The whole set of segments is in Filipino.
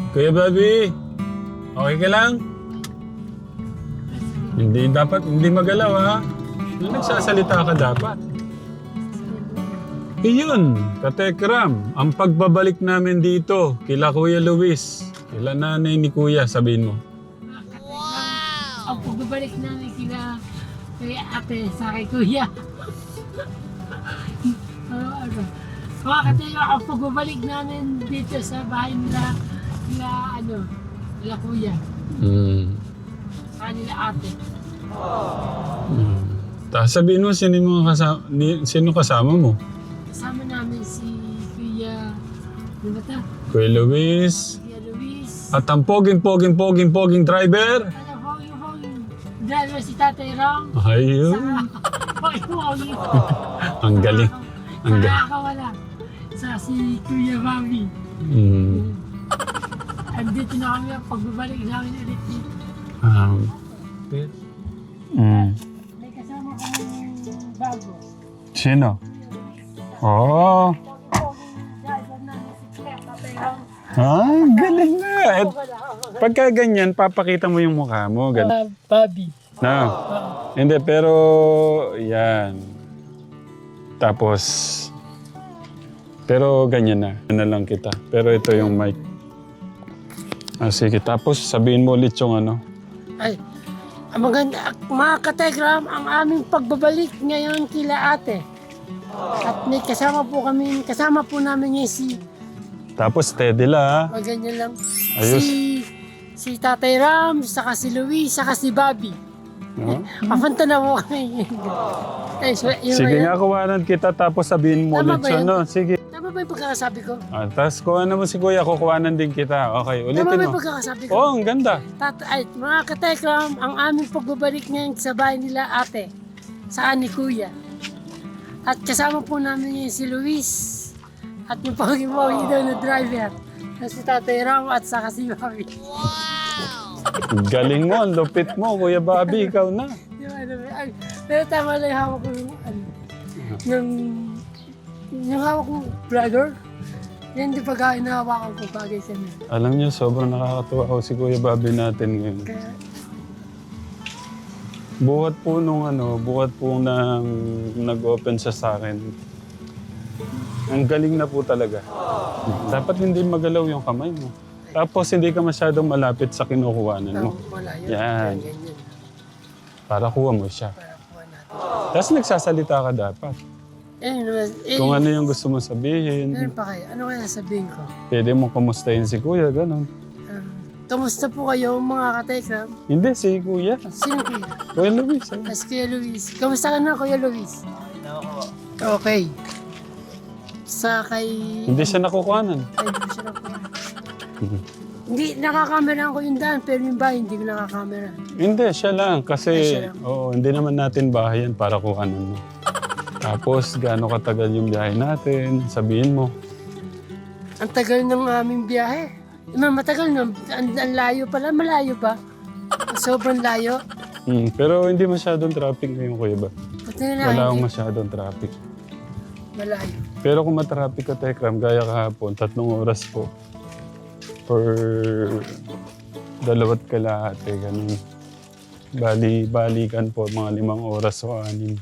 Kuya Bobby, okay ka lang? Hindi magalaw ha. Nung nagsasalita ka dapat. Iyon, Katekram, ang pagbabalik namin dito, kila Kuya Luis, kila nanay ni Kuya, sabihin mo. Ang pagbabalik namin kila ate sa kay Kuya. Mga katilo, ang pagbabalik namin dito sa bahay nila Kuya. Sa kanila ate. Tapos sabihin mo, sino kasama mo? Kasama namin si Kuya, ano ba ito? Kuya Luis. Kuya Luis. At ang poging driver. Ano po yung driver si Tatay Ram? Ayun. Pogi. Ang galing. Ang galing. Nakakawala. Sa si Kuya Bobby. Andito na kami ang pagbabalik namin ulit dito. May kasama kami bago. Sino? Oh. Driver namin si Tatay Ram. Galing na. Pagka ganyan, papakita mo yung mukha mo. Bobby. Na. Hindi, pero yan. Tapos, pero ganyan na. Yan na lang kita. Pero ito yung mic. Sige, tapos sabihin mo ulit yung ano. Ay, ang maganda, mga kategram, ang aming pagbabalik ngayon kila ate. At may kasama po namin yung si, Tapos steady la. ganyan lang, Ayos. si Tatay Ram, saka si Luis, saka si Bobby. Papunta na po kami. Ay, Sige nga, kuwanan kita tapos sabihin mo Tama ulit ba yun. yun? No? Sige. Tama ba yung pagkakasabi ko? Tapos kuwanan mo si Kuya, kukuhanan din kita. Okay, Tama ulitin ba yung mo. pagkakasabi ko? Oh, ang ganda. Ay, mga katekram, ang aming pagbabalik ngayon sa bahay nila ate, saan ni Kuya. At kasama po namin yung si Luis at yung pogi-pogi daw na driver na si Tatay Ram at saka si Bobby. Galing mo, ang lupit mo. Kuya Bobby, ikaw na. Pero tama lang yung hawak ko yung hawak kong vlogger. Yan di pagka inahawakan ko bagay sa mga. Alam niyo, sobrang nakakatuwa ako si Kuya Bobby natin ngayon. Kaya, Buhat po nang nag-open siya sa akin. Ang galing na po talaga. Dapat hindi magalaw yung kamay mo. Tapos hindi ka masyadong malapit sa kinukuhanan mo. wala yun. Yan. Ganyan. Para kuha mo siya. Para kuha natin. Tapos nagsasalita ka dapat. Kung ano yung gusto mo sabihin. Meron pa kayo? Ano kaya sabihin ko? Pwede mo kumustahin si Kuya, gano'n. Kamusta po kayo mga katekram? Hindi, si Kuya. Sino kuya? Kuya Luis. Mas Kuya Luis. Kamusta ka na Kuya Luis? Okay. Sa kay... Hindi siya nakukuhanan. Ay, hindi ko siya nakuha. Hindi, nakakameran ko yung daan, pero yung bahay hindi ko nakakamera. Hindi, siya lang. Kasi, siya lang. hindi naman natin bahayan para kuhanan mo. Tapos, gaano katagal yung biyahe natin, sabihin mo. Ang tagal ng aming biyahe. Matagal na. Ang layo pala. Malayo pa. Sobrang layo. Pero hindi masyadong traffic ngayon, Kuya ba? Pati na Wala akong hindi. masyadong traffic. Malayo. Pero kung matraffic ka, Tekram, gaya kahapon, 3 oras po. For 2 kalahati, ganun. Balikan po, mga 5 oras o 6.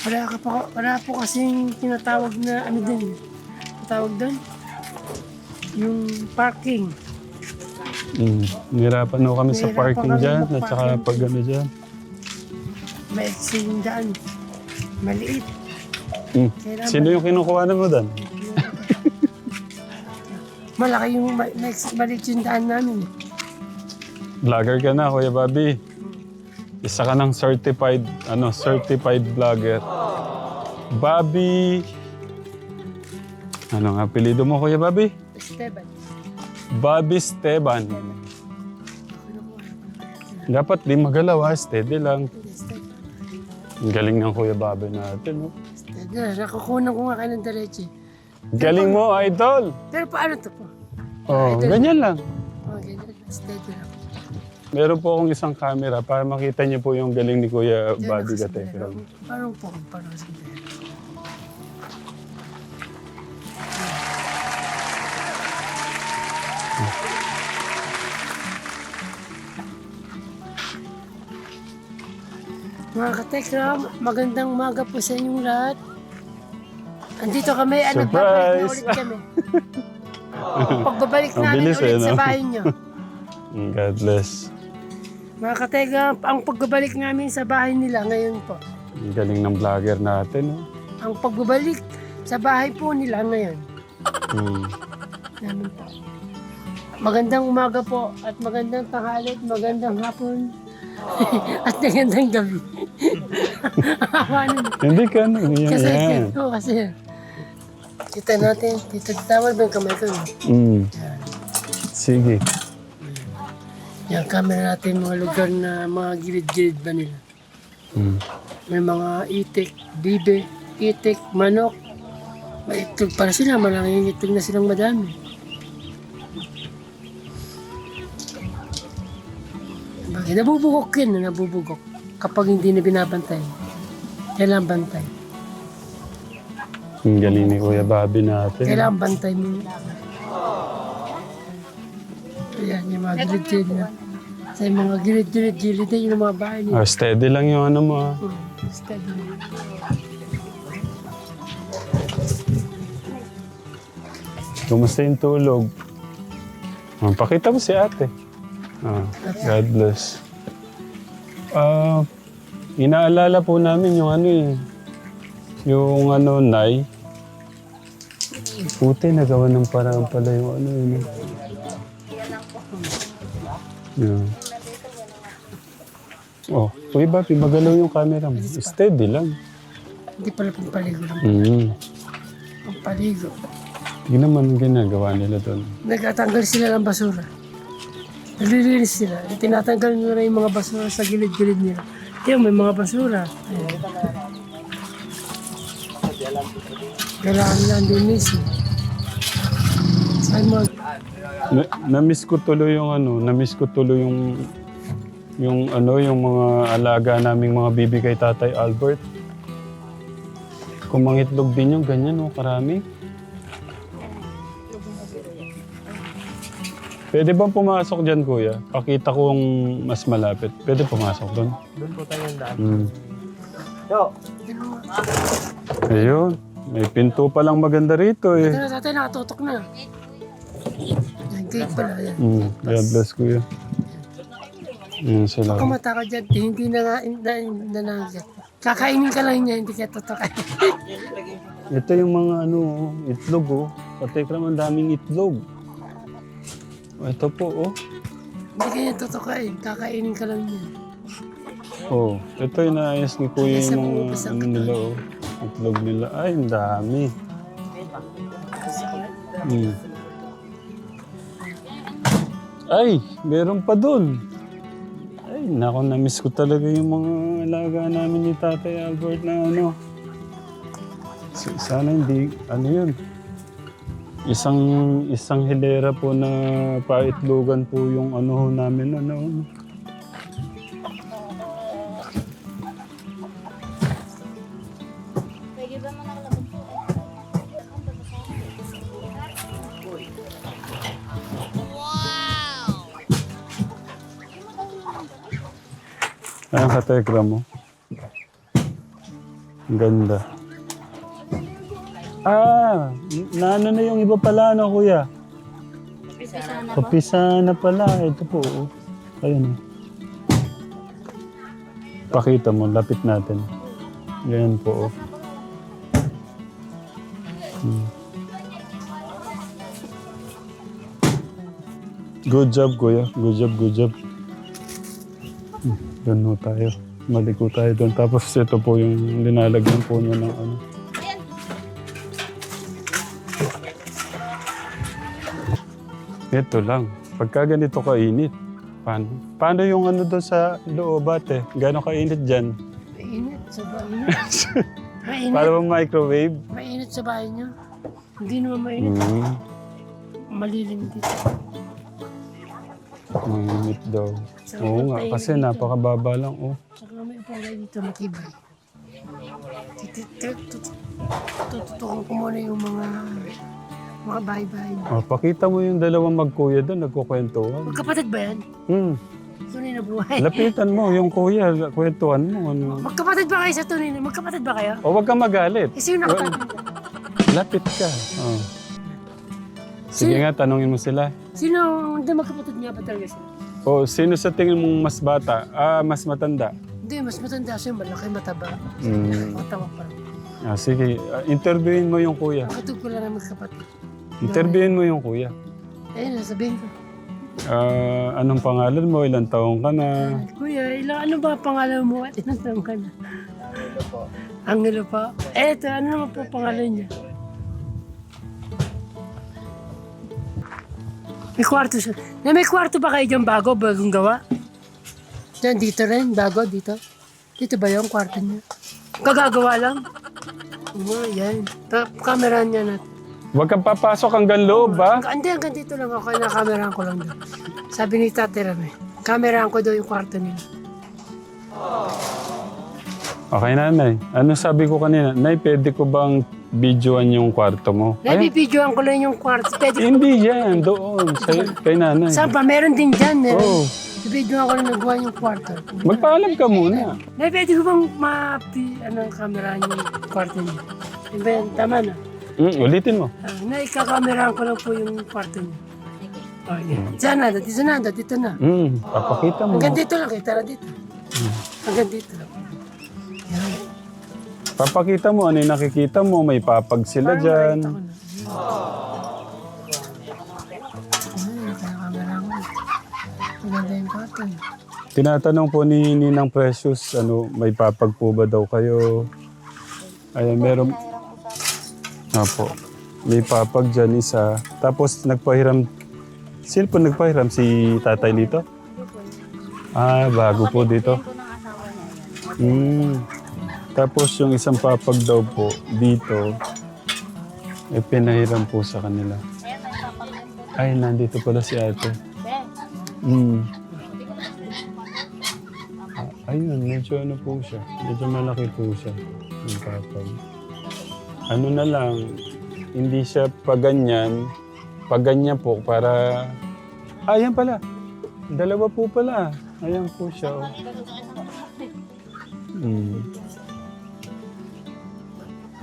Wala po kasing tinatawag na ano din. Tawag doon? Yung parking. Nihirapan ho kami sa Nahirapan parking kami dyan, sa at saka parking. pag ano dyan. May yung daan. Maliit. Kailangan Sino yung kinukuha mo dan? malaki yung maliit yung daan namin. Vlogger ka na, Kuya Bobby. Isa ka ng certified vlogger. Bobby... Ano nga apelido mo, Kuya Bobby? Esteban. Bobby Esteban. Dapat di magalaw ha, steady lang. Ang galing ng Kuya Bobby natin. No? Nakukunan ko nga kayo ng diretso. Galing mo, idol! Pero paano to po? Oh, ganyan lang. Okay, steady lang. Meron po akong isang camera para makita niyo po yung galing ni Kuya Diyan Bobby nakasabi Katekram. lang. Parang po, parang sa Mga katekram, magandang umaga po sa inyong lahat. Andito kami, nagbabalik na ulit kami. Pagbabalik Ang namin bilis, ulit no? sa bahay nyo. God bless. Mga katekram, ang pagbabalik namin sa bahay nila ngayon po. Ang galing ng vlogger natin. No? Ang pagbabalik sa bahay po nila ngayon. Namin po. Magandang umaga po at magandang tanghali at magandang hapon. At magandang gabi. Hindi ka, ano, yan. Kasi, Yan. kasi kita natin, dito tawal ba yung kamay ko? Sige. Yung camera natin, mga lugar na mga gilid-gilid ba nila. May mga itik, bibe, itik, manok. May itlog para sila, malaking itlog na silang madami. Bakit? Nabubugok yun, nabubugok. Kapag hindi na binabantay. Kailangan bantay. Ang galing ni Kuya Bobby natin. Kailangan bantay mo. Ayan, yung mga gilid-gilid na. Sa mga gilid-gilid na yung mga bahay nila. Steady lang yung ano mo. Steady. Kumusta yung tulog? Pakita mo si ate. God bless. Inaalala po namin yung ano eh. Yung ano, Nay. Puti, nagawa ng parang pala yung ano yun. Yeah. Oh, Kuya Bobby, magalaw yung camera mo. Steady lang. Hindi pala pang paligo lang. Ang paligo. Hindi naman ang ginagawa nila doon. Nagtatanggal sila ng basura. Nalilinis sila. Tinatanggal nila yung mga basura sa gilid-gilid nila. Kaya may mga basura. Ayan. Kailangan lang linisin. Saan mo? Na-miss ko tuloy yung ano, na-miss ko tuloy yung ano, yung mga alaga naming mga bibi kay Tatay Albert. Kung mangitlog din yung ganyan, oh, karami. Pwede bang pumasok dyan, Kuya? Pakita kong mas malapit. Pwede pumasok doon? Doon po tayo yung daan. Ayun. May pinto pa lang maganda rito eh. Ito na tatay, nakatutok na. Yung gate pala. Yan. God bless, Kuya. Yan sila. Kung mata ka dyan, hindi na nangyat. Kakainin ka lang niya, hindi ka tutukan. Ito yung mga ano, itlog oh. Katekram, ang daming itlog. Ito po oh. Hindi ka niya tutukain, kakainin ka lang niya. Oh, ito yung naayos ni Kuya yung mga ano nila oh. Itlog nila. Ay, ang dami. Ay, meron pa dun. Ay, naku, na-miss ko talaga yung mga alaga namin ni Tatay Albert na ano. Sana hindi, ano yun. Isang hilera po na paitlogan po yung ano namin, ano. Ayan, katekram mo. Ang ganda. Naano na yung iba pala, no, Kuya? Kapisa na pala. Ito po, oh. Ayun, oh. Pakita mo, lapit natin. Ganyan po, oh. Good job, Kuya. Good job, good job. Doon tayo. Maliko tayo doon. Tapos ito po yung linalagyan po niya ng ano. Ito lang. Pagka ganito kainit, paano yung ano doon sa loob ate? Gano'ng kainit dyan? Mainit sa bahay niyo. Mainit. Para bang microwave? Mainit sa bahay niyo. Hindi naman mainit. Malilim dito. Mainit daw. Oo nga, kasi napakababa lang. Oh. Saka may upalay dito matibay. Tututukan ko muna yung mga Mga bahay-bahay. Oh, pakita mo yung dalawang magkuya doon, nagkukwentuhan. Magkapatid ba yan? Tunay na buhay. Lapitan mo yung kuya, kwentuhan mo. Ano. Magkapatid ba kayo sa tunay na? Magkapatid ba kayo? O wag kang magalit. Eh, sino nakatabi? Lapit ka. Oh. Sige nga, tanungin mo sila. Sino, hindi magkapatid nga ba talaga sila? O sino sa tingin mong mas bata? Mas matanda? Hindi, mas matanda siya, malaki, mataba. Matawa pa. Sige, interviewin mo yung kuya. Makatug ko lang ang magkapatid. Interviewin mo yung kuya. Ayun, sabihin ko. Anong pangalan mo? Ilang taong ka na? Kuya, ano ba pangalan mo at ilang taon ka na? Angelo po. Eto, ano naman po pangalan niya? May kwarto siya. May kwarto ba kayo dyan bagong gawa? Diyan, dito rin, bago, dito. Dito ba yung kwarto niya? Kagagawa lang? Oo, yan. Camera niya natin. Huwag kang papasok hanggang loob, ba? Hindi, hanggang dito lang ako. Nakakamerahan ko lang doon. Sabi ni Tate Rame, kamerahan ko doon yung kwarto nila. Okay, nanay. Ano sabi ko kanina? Nay, pwede ko bang videoan yung kwarto mo? Nabibidyoan ko lang yung kwarto. Pwede ko. Hindi yan. Doon. Kay nanay. Saan pa? Meron din dyan. Meron. Oo. Nabibidyoan ko lang nagawa yung kwarto. Magpaalam ka muna. Pwede ko bang ang kamera yung kwarto niya? Diba yan? Tama na. Ulitin mo. Ikakameraan ko lang po yung kwarto niya. Oh, yeah. Dito na. Papakita mo. Hanggang dito lang, kita na dito. Hanggang dito lang. Yan. Papakita mo ano yung nakikita mo. May papag sila dyan. Nakakameraan ko. Maganda yung kwarto niya. Tinatanong po ni Ninang Precious, may papag po ba daw kayo? Ay, meron. Apo. May papag dyan isa. Tapos nagpahiram. Sino po nagpahiram? Si tatay dito? Bago po dito. Tapos yung isang papag daw po dito, pinahiram po sa kanila. Ay, nandito pala si ate. Ayun, medyo ano po siya. Medyo malaki po siya. Yung papag. Ano na lang, hindi siya paganyan po para... Ayan pala. Dalawa po pala. Ayan po siya. Oh.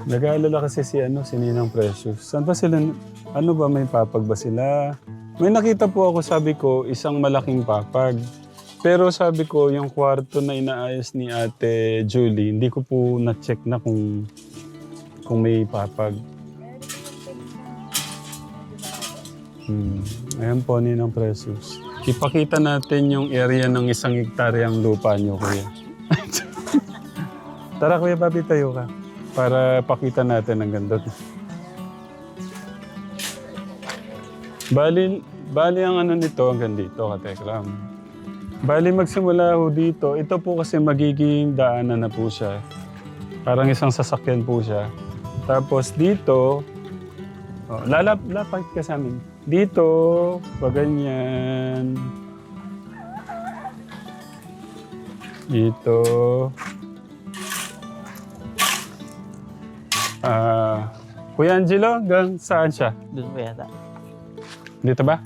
Nag-aalala kasi si Ninang Precious. Saan ba sila? Ano ba, may papag ba sila? May nakita po ako, sabi ko, isang malaking papag. Pero sabi ko, yung kwarto na inaayos ni Ate Julie, hindi ko po na-check na kung may papag. Ayan po, Ninang Precious. Ipakita natin yung area ng 1 hektaryang lupa nyo, kuya. Tara, Kuya Bobby, tayo ka. Para pakita natin ang ganda. Bali ang nito hanggang dito, katekram. Bali magsimula ho dito. Ito po kasi magiging daanan na po siya. Parang isang sasakyan po siya. Tapos dito, lapit ka sa amin. Dito, paganyan. Dito. Kuya Angelo, hanggang saan siya? Doon po yata. Dito ba?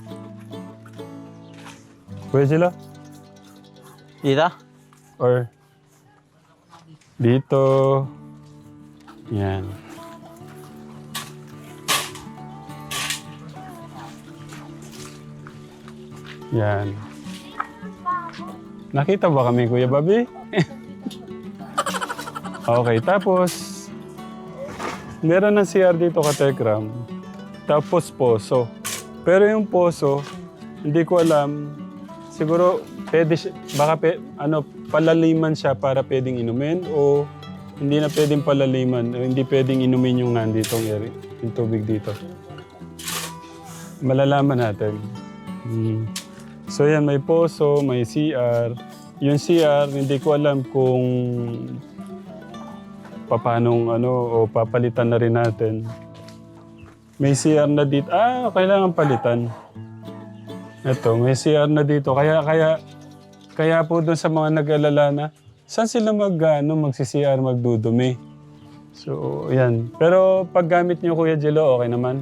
Kuya Angelo? Dito? Or dito? Yan. Yan. Nakita ba kami, Kuya Bobby? Okay, tapos meron ng CR dito, katekram. Tapos poso. Pero yung poso, hindi ko alam. Siguro, palaliman siya para pwedeng inumin o hindi na pwedeng palaliman o hindi pwedeng inumin yung nanditong area, yung tubig dito. Malalaman natin. So yan, may poso, may CR. Yung CR, hindi ko alam kung papanong o papalitan na rin natin. May CR na dito. Kailangan palitan. Ito, may CR na dito. Kaya po doon sa mga nag-alala na, saan sila magsi-CR, magdudumi? So, yan. Pero pag gamit niyo, Kuya Jello, okay naman?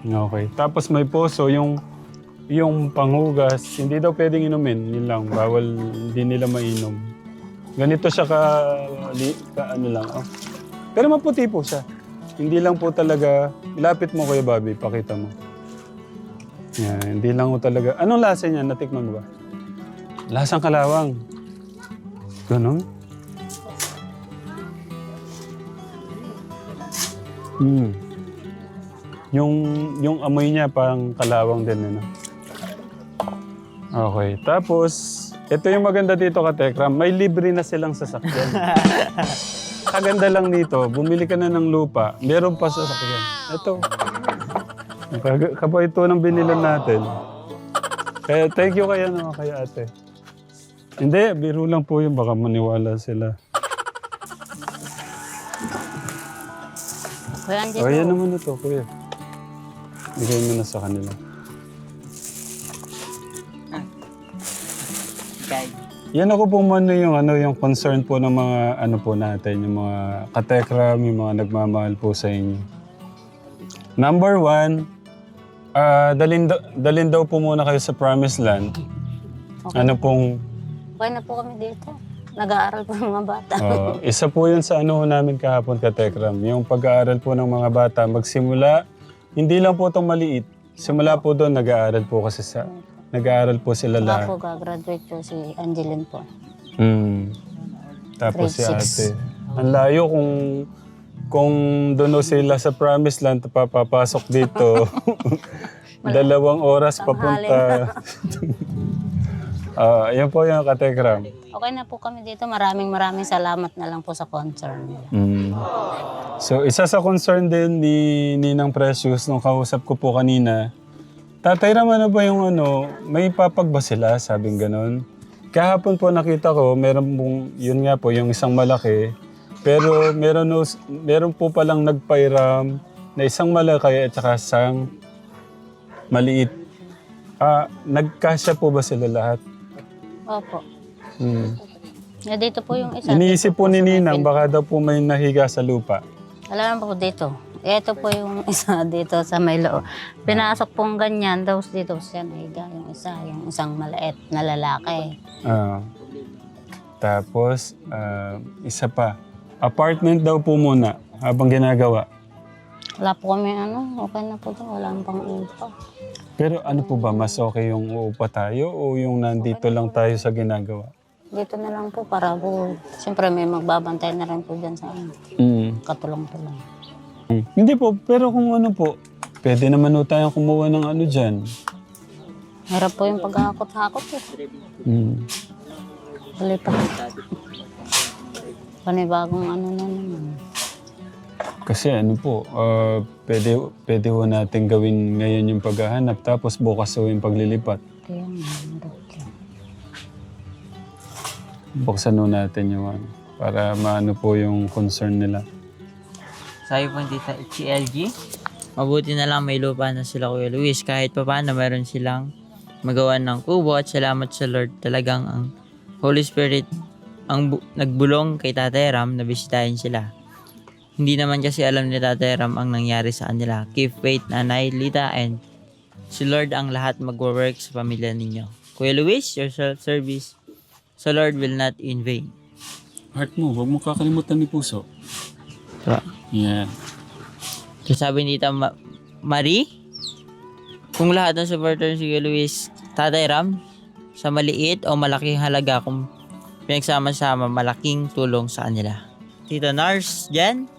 Okay. Tapos may poso, yung panghugas, hindi daw pwedeng inumin. Yun lang, bawal, hindi nila mainom. Ganito siya ano lang. Oh. Pero maputi po siya. Hindi lang po talaga, ilapit mo Kuya Bobby, pakita mo. Yan, hindi lang po talaga. Anong lasa niya? Natikman mo ba? Lasang kalawang. Ganon? Yung amoy niya parang kalawang din, ano? Okay. Tapos, ito yung maganda dito ka Tekram. May libre na silang sasakyan. Kaganda lang dito, bumili ka na ng lupa, meron pa sasakyan. Ito. Kapag ito nang binilan natin. Kaya thank you kay ate. Hindi, biro lang po yun. Baka maniwala sila. Kuya Angelo. O, yan naman ito, kuya. Bigay mo na sa kanila. Yan ako po muna yung concern po ng mga po natin, yung mga katekram, yung mga nagmamahal po sa inyo. Number 1, dalin daw po muna kayo sa Promised Land. Okay. Ano pong... Okay na po kami dito. Nag-aaral po ng mga bata. Isa po yun sa namin kahapon katekram. Yung pag-aaral po ng mga bata, magsimula, hindi lang po itong maliit. Simula po doon, nag-aaral po kasi nag-aaral po sila Saka lahat. po gagraduate po si Angeline po. Tapos si Grade ate. Ang layo kung doon sila sa Promised Land, papapasok dito. 2 oras papunta. Yan po yung katekram. Okay na po kami dito. Maraming salamat na lang po sa concern nila. So, isa sa concern din ni Ninang Precious nung kausap ko po kanina, Tatay Ram, ano ba yung may papag ba sila? Sabing ganon. Kahapon po nakita ko, meron pong, yun nga po, yung isang malaki. Pero meron po palang nagpairam na isang malaki at saka isang maliit. Nagkasya po ba sila lahat? Opo. Ya, dito po yung isa. Iniisip Dito po ni sa may Ninang, baka daw po may nahiga sa lupa. Alam po dito. Ito po yung isa dito sa may loob. Pinasok pong ganyan, daw dito siya nahiga. Yung isang maliit na lalaki. Tapos, isa pa. Apartment daw po muna habang ginagawa. Wala po kami okay na po doon. Wala pang upa. Pero ano po ba, mas okay yung uupa tayo o yung nandito lang tayo sa ginagawa? Dito na lang po para po, siyempre may magbabantay na rin po dyan sa katulong-tulong. Hindi po, pero kung ano po, pwede naman po tayong kumuha ng dyan. Hirap po yung paghahakot-hakot eh. Palipat. Panibagong na naman. Kasi pwede po natin gawin ngayon yung paghahanap tapos bukas po yung paglilipat. Kaya nga, Buksan po natin yung para maano po yung concern nila. Sabi po dito, HLG, mabuti na lang may lupa na sila Kuya Luis. Kahit pa paano meron silang magawa ng kubo at salamat sa Lord. Talagang ang Holy Spirit ang nagbulong kay Tatay Ram na bisitahin sila. Hindi naman kasi alam ni Tatay Ram ang nangyari sa kanila. Keep faith, Nanay Lita, and si Lord ang lahat magwo-work sa pamilya ninyo. Kuya Luis, your self-service sa Lord will not in vain. Heart mo, huwag mo kakalimutan ni Puso. Diba? Yan. So sabi ni Tita Marie, kung lahat ng supporter si Kuya Luis, Tatay Ram, sa maliit o malaking halaga, kung pinagsama-sama, malaking tulong sa kanila. Tita Nars, dyan,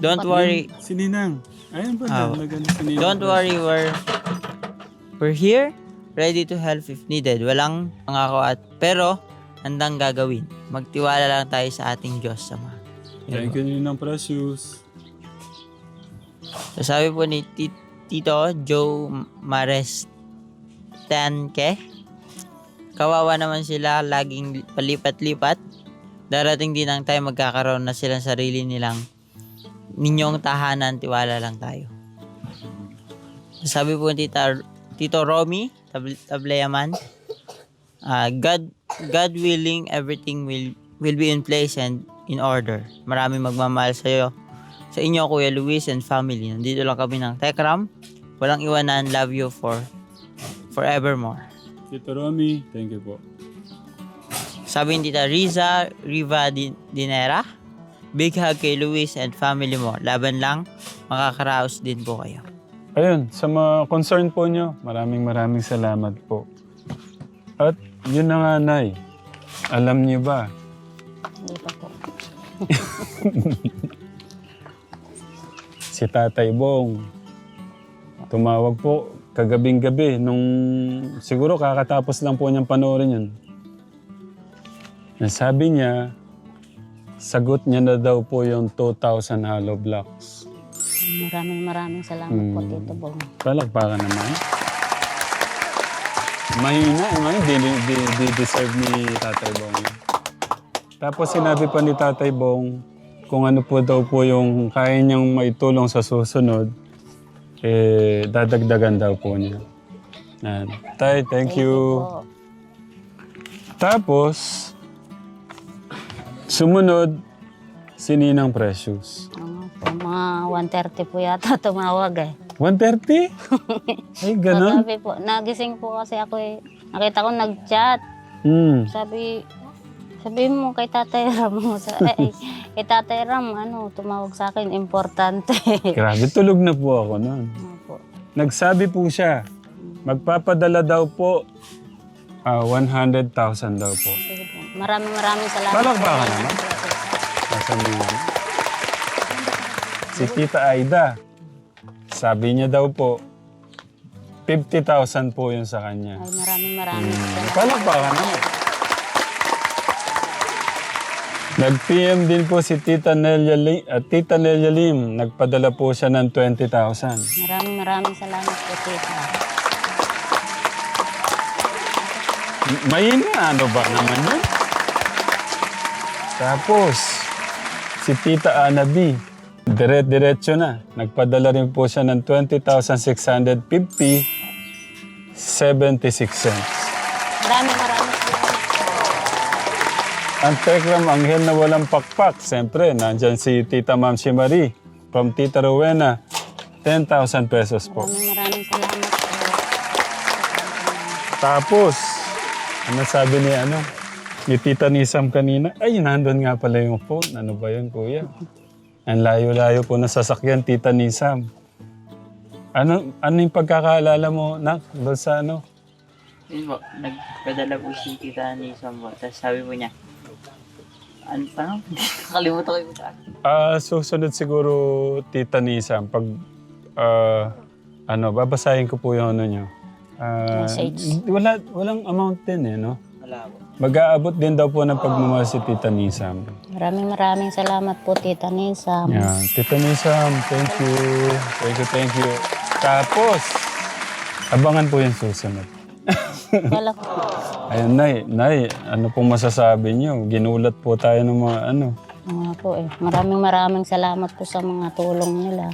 don't worry. Si Ninang. Ayun ba? Si Ninang. Don't worry, we're here, ready to help if needed. Walang pangako pero handang gagawin. Magtiwala lang tayo sa ating Diyos Sama. Thank you, Ninang Precious. So sabi po ni Tito Joe Mares Tanke, kawawa naman sila, laging palipat-lipat. Darating din ang time magkakaroon na silang sarili ninyong tahanan, tiwala lang tayo. So sabi po ni Tito Romy Tableyaman, God willing, everything will be in place and in order. Maraming magmamahal sa inyo, Kuya Luis and family. Nandito lang kami ng Tekram walang iwanan, love you forevermore. Tito Romy, thank you po. Sabi ni Tita Riva Dinera, big hug kay Luis and family mo. Laban lang, makakaraos din po kayo. Ayun, sa mga concern po nyo, maraming salamat po. At yun na nga, Nay. Alam niyo ba, Hindi pa po. si Tatay Bong, tumawag po kagabing-gabi nung siguro kakatapos lang po niyang panoorin yun. Sabi niya, sagot niya na daw po yung 2,000 hollow blocks. Maraming salamat po, Tito Bong. Palakpakan naman. Mahina, di deserve ni Tatay Bong. Tapos sinabi pa ni Tatay Bong, kung ano po daw po yung kaya niyang maitulong sa susunod, dadagdagan daw po niya. Yan. Tay, thank you. Po. Tapos, sumunod, si Ninang Precious. Po, mga 1:30 po yata tumawag eh. 1:30? Ay, ganun. Sabi po, nagising po kasi ako eh. Nakita ko nag-chat. Sabi mo kay Tatay Ram kay Tatay Ram, tumawag sa akin, importante. Grabe, tulog na po ako noon. Opo. Nagsabi po siya, magpapadala daw po, 100,000 daw po. Sige po. Maraming salamat. Palakpakan naman. Nasaan mo yan? Si Tita Aida, sabi niya daw po, 50,000 po yun sa kanya. Ay, maraming salamat. Palakpakan naman. Nag-PM din po si Tita Nelia Lim. Nagpadala po siya ng 20,000. Maraming salamat po, Tita. Mahina, ano ba naman yun? Tapos, si Tita Ana B. Diretso na. Nagpadala rin po siya ng 20,650, 76 cents. Maraming salamat. Ang Tekram Anghel na walang pakpak. Siyempre, nandyan si Tita Ma'am Marie from Tita Rowena. 10,000 pesos po. Maraming salamat po. Tapos, ano sabi ni Tita Nisam kanina? Ay, nandun nga pala yung phone. Ano ba yun, kuya? Ang layo-layo po na sasakyan, Tita Nisam. Ano yung pagkakaalala mo, Nak? Doon sa ano? Yun po, nagpadala po si Tita Nisam po. Tapos sabi po niya, parang nakalimutan ko yung saan. Susunod siguro, Tita Nisam, pag, babasahin ko po yung ano nyo. Message. Walang amount din no? Wala po. Mag-aabot din daw po ng pagmamahal si Tita Nisam. Maraming salamat po, Tita Nisam. Yeah. Tita Nisam, thank you. Thank you. Tapos, abangan po yung susunod. Wala po. Ayun, Nay, ano pong masasabi niyo? Ginulat po tayo ng mga ano. Nga po eh. Maraming salamat po sa mga tulong nila.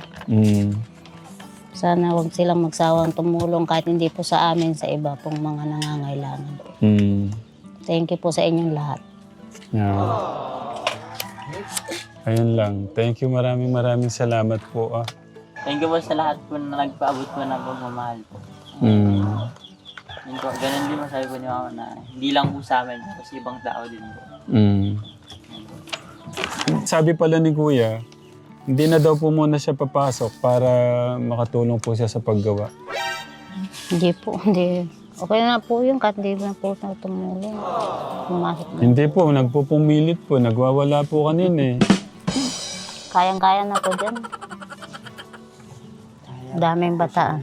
Sana wag silang magsawang tumulong kahit hindi po sa amin, sa iba pong mga nangangailangan. Thank you po sa inyong lahat. Yeah. Ayun lang. Thank you, maraming salamat po. Thank you po sa lahat po na nagpaabot po ng pagmamahal po. Yun po, ganun din masabi po ni Mama na hindi lang po sa amin, kasi ibang tao din po. Sabi pala ni Kuya, hindi na daw po muna siya papasok para makatulong po siya sa paggawa. Hindi po, hindi. Okay na po yun kahit hindi na po na tumulong. Pumasok na. Hindi po, nagpupumilit po. Nagwawala po kanina Kayang-kaya na po dyan. Daming bataan.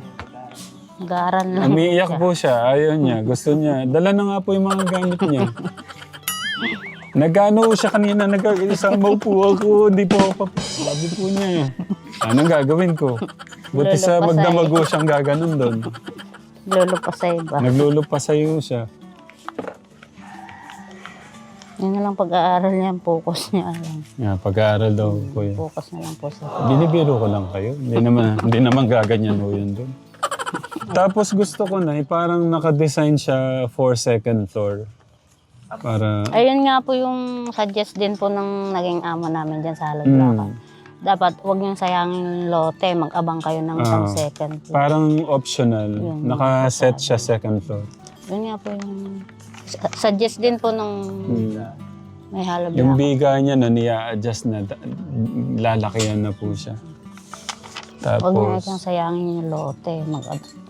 Nag-aaral lang. Umiiyak po siya. Ayaw niya. Gusto niya. Dala na nga po yung mga gamit niya. Nagano siya kanina. Isamaw po ako. Hindi po ako sabi po niya. Anong gagawin ko? Buti sa magdamago siyang gaganon doon. Lulupasay ba? Naglulupasayo siya. Yun na lang pag-aaral niya. Focus niya lang. Yeah, pag-aaral daw po yun. Focus na lang po sa... Binibiro ko lang kayo. Hindi naman gaganyan ho yun doon. Tapos gusto ko na, parang naka-design siya for second floor. Para... Ayun nga po yung suggest din po ng naging amo namin dyan sa Halagblakan. dapat huwag niyong sayangin yung lote. Mag-abang kayo ng isang second floor. Parang optional. Yun, Naka-set siya second floor. Yun nga po yung... Suggest din po nung may halo Yung biga niya na niya-adjust na, lalakihan na po siya. Huwag niyo Tapos, itong sayangin yung lote.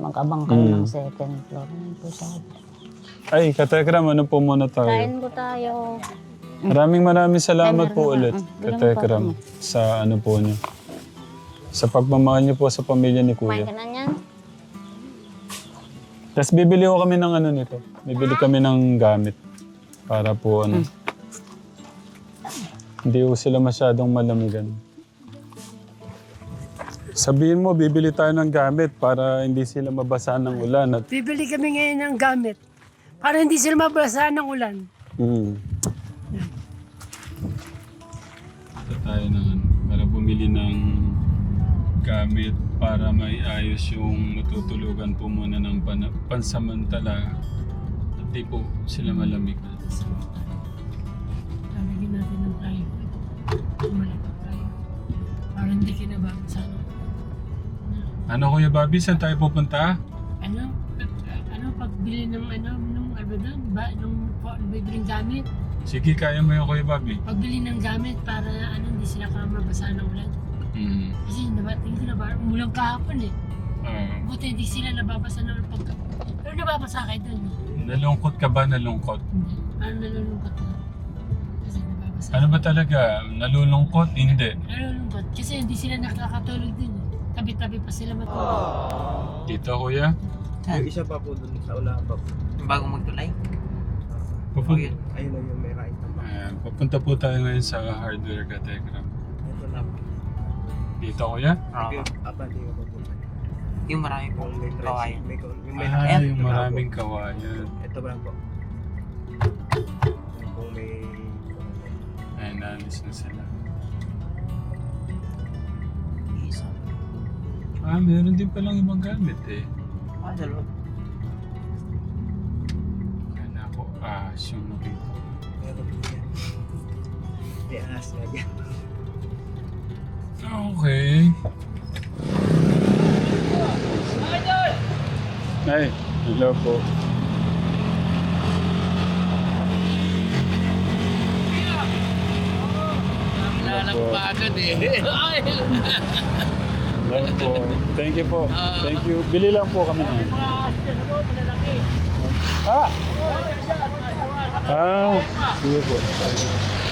Mag-abang kayo ng second floor. Ano po sabi? ay, Katekram, ano po muna tayo? Kain po tayo. Maraming salamat Ay, po meron ulit, na. Bilang Katekram, sa ano po niyo. Sa pagmamahal niyo po sa pamilya ni Kumain Kuya. ka na niyan? Tapos bibili ko kami ng ano nito. Bibili kami ng gamit. Para po ano. Hindi ko sila masyadong malamigan. Sabihin mo, bibili tayo ng gamit para hindi sila mabasa ng ulan. At, Bibili kami ngayon ng gamit para hindi sila mabasa ng ulan. Ito tayo ng ano, para bumili ng gamit para maiayos yung matutulugan po muna ng pansamantala at di po sila malamig. Lalagyan natin ng tayo. Malapit tayo. Para hindi kinababasa ng Ano Kuya Bobby, saan tayo pupunta? pagbili ng nung bibiling gamit. Sige, kaya mo yung Kuya Bobby. Pagbili ng gamit para hindi sila mabasa ng ulan. Kasi hindi na ba umulang kahapon eh. Buti hindi sila nababasa ng ulan pero nababasa kayo doon. Nalungkot ka ba? Nalungkot? Hindi. Parang nalulungkot na. Kasi nababasa. Ano ba talaga? Nalulungkot? Hindi. Nalulungkot. Kasi hindi sila nakakatulog din eh. Tabi-tabi pa sila matulog. Dito Kuya? Yung isa pa po dun sa ulan pa po. Bago magtulay? Pupunta. Ayun na yung may right na pa. Pupunta po tayo ngayon sa hardware Katekram. Ito na po. Dito Kuya? Abante yung papunta. Yung marami Kung pong may kawayan. yung may Yung maraming kawayan. Ito ba lang po? Kung may... Ay, naalis na sila. Isa. Meron din palang ibang gamit eh. Dalawa. Kaya ako, yung nakita. Meron po yan. May ahas na dyan. Okay. Ay, hello po. Lalagpagan eh. Hello po. Thank you po. Thank you. Bili lang po kami. Sige po.